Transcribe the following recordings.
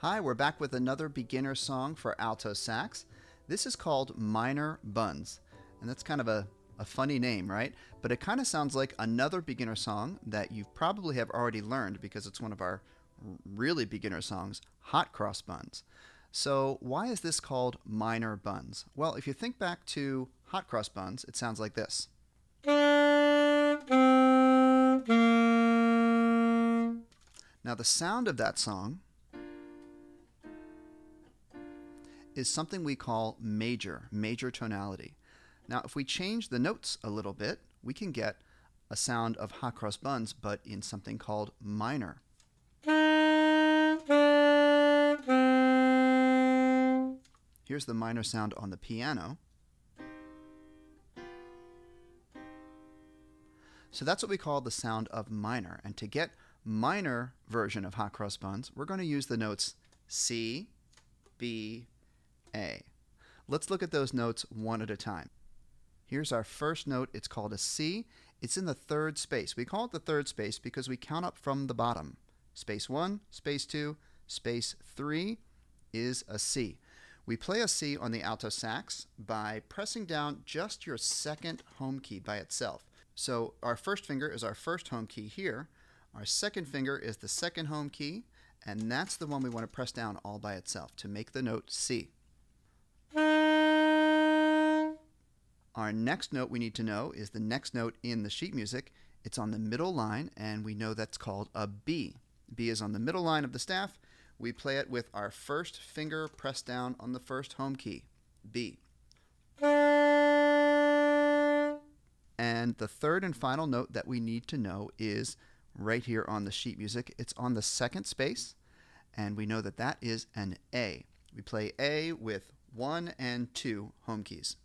Hi, we're back with another beginner song for alto sax. This is called Minor Buns, and that's kind of a funny name, right? But it kind of sounds like another beginner song that you probably have already learned because it's one of our really beginner songs, Hot Cross Buns. So why is this called Minor Buns? Well, if you think back to Hot Cross Buns, it sounds like this. Now the sound of that song is something we call major tonality. Now if we change the notes a little bit, we can get a sound of Hot Cross Buns, but in something called minor. Here's the minor sound on the piano. So that's what we call the sound of minor. And to get minor version of Hot Cross Buns, we're going to use the notes C, B, A. Let's look at those notes one at a time. Here's our first note. It's called a C. It's in the third space. We call it the third space because we count up from the bottom. Space 1, space 2, space 3 is a C. We play a C on the alto sax by pressing down just your second home key by itself. So our first finger is our first home key here. Our second finger is the second home key, and that's the one we want to press down all by itself to make the note C. Our next note we need to know is the next note in the sheet music. It's on the middle line, and we know that's called a B. B is on the middle line of the staff. We play it with our first finger pressed down on the first home key, B. And the third and final note that we need to know is right here on the sheet music. It's on the second space, and we know that that is an A. We play A with 1 and 2 home keys.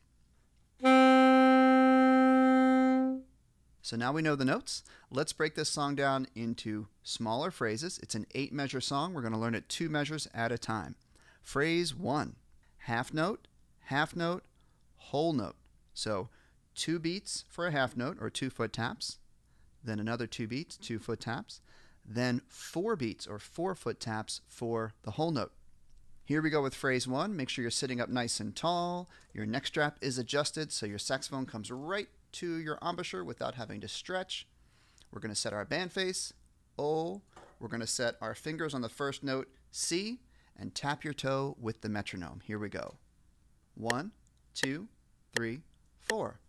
So now we know the notes. Let's break this song down into smaller phrases. It's an 8-measure song. We're going to learn it 2 measures at a time. Phrase 1, half note, whole note. So 2 beats for a half note or 2 foot taps, then another 2 beats, 2 foot taps, then 4 beats or 4 foot taps for the whole note. Here we go with phrase 1. Make sure you're sitting up nice and tall. Your neck strap is adjusted so your saxophone comes right to your embouchure without having to stretch. We're going to set our band face, O. We're going to set our fingers on the first note, C, and tap your toe with the metronome. Here we go. 1, 2, 3, 4.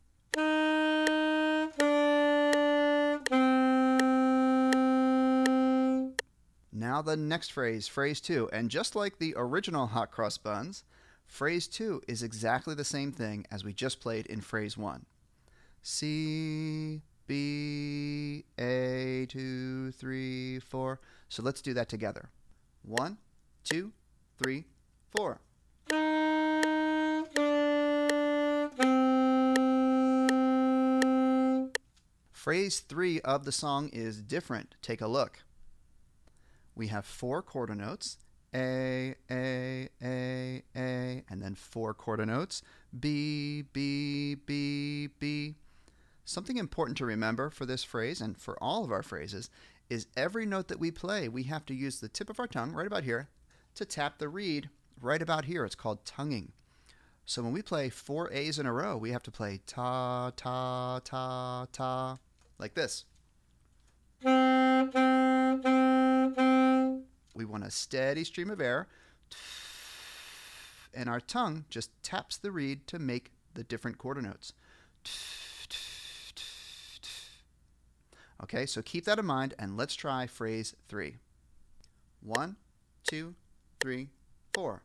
Now the next phrase, phrase 2, and just like the original Hot Cross Buns, phrase 2 is exactly the same thing as we just played in phrase 1. C, B, A, 2, 3, 4. So let's do that together. 1, 2, 3, 4. Phrase 3 of the song is different. Take a look. We have 4 quarter notes, A, and then 4 quarter notes, B, B, B, B. Something important to remember for this phrase and for all of our phrases is every note that we play, we have to use the tip of our tongue right about here to tap the reed right about here. It's called tonguing. So when we play 4 A's in a row, we have to play ta, ta, ta, ta, like this. We want a steady stream of air, and our tongue just taps the reed to make the different quarter notes. Okay, so keep that in mind, and let's try phrase 3. 1, 2, 3, 4.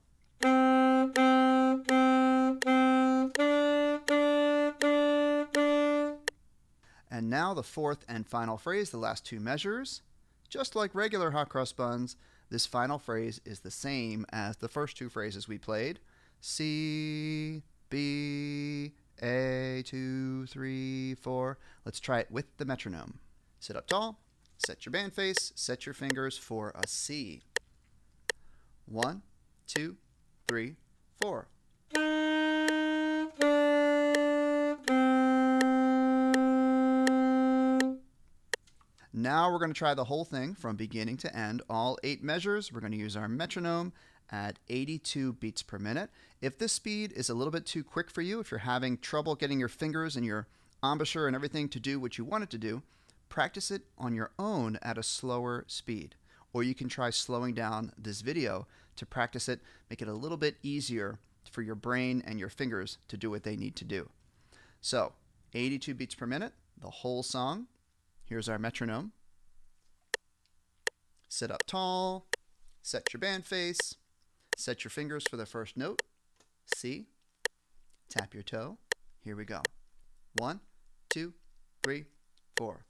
And now the fourth and final phrase, the last 2 measures. Just like regular Hot Cross Buns, this final phrase is the same as the first 2 phrases we played. C, B, A, 2, 3, 4. Let's try it with the metronome. Sit up tall, set your band face, set your fingers for a C. 1, 2, 3, 4. now we're going to try the whole thing from beginning to end, all 8 measures. We're going to use our metronome at 82 beats per minute. If this speed is a little bit too quick for you, if you're having trouble getting your fingers and your embouchure and everything to do what you want it to do, practice it on your own at a slower speed. Or you can try slowing down this video to practice it, make it a little bit easier for your brain and your fingers to do what they need to do. So, 82 beats per minute, the whole song. Here's our metronome. Sit up tall, set your band face, set your fingers for the first note, C, tap your toe. Here we go. 1, 2, 3, 4.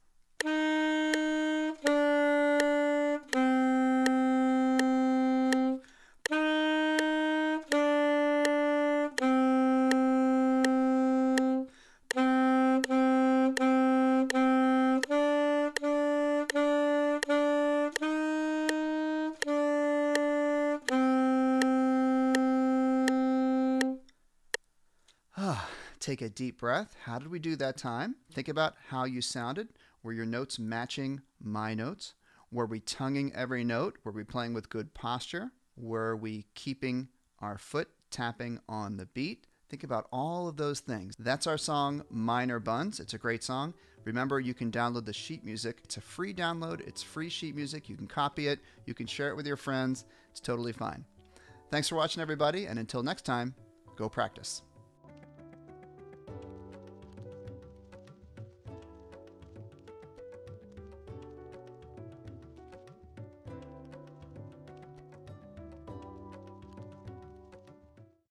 Take a deep breath. How did we do that time? Think about how you sounded. Were your notes matching my notes? Were we tonguing every note? Were we playing with good posture? Were we keeping our foot tapping on the beat? Think about all of those things. That's our song, Minor Buns. It's a great song. Remember, you can download the sheet music. It's a free download. It's free sheet music. You can copy it. You can share it with your friends. It's totally fine. Thanks for watching, everybody, and until next time, go practice.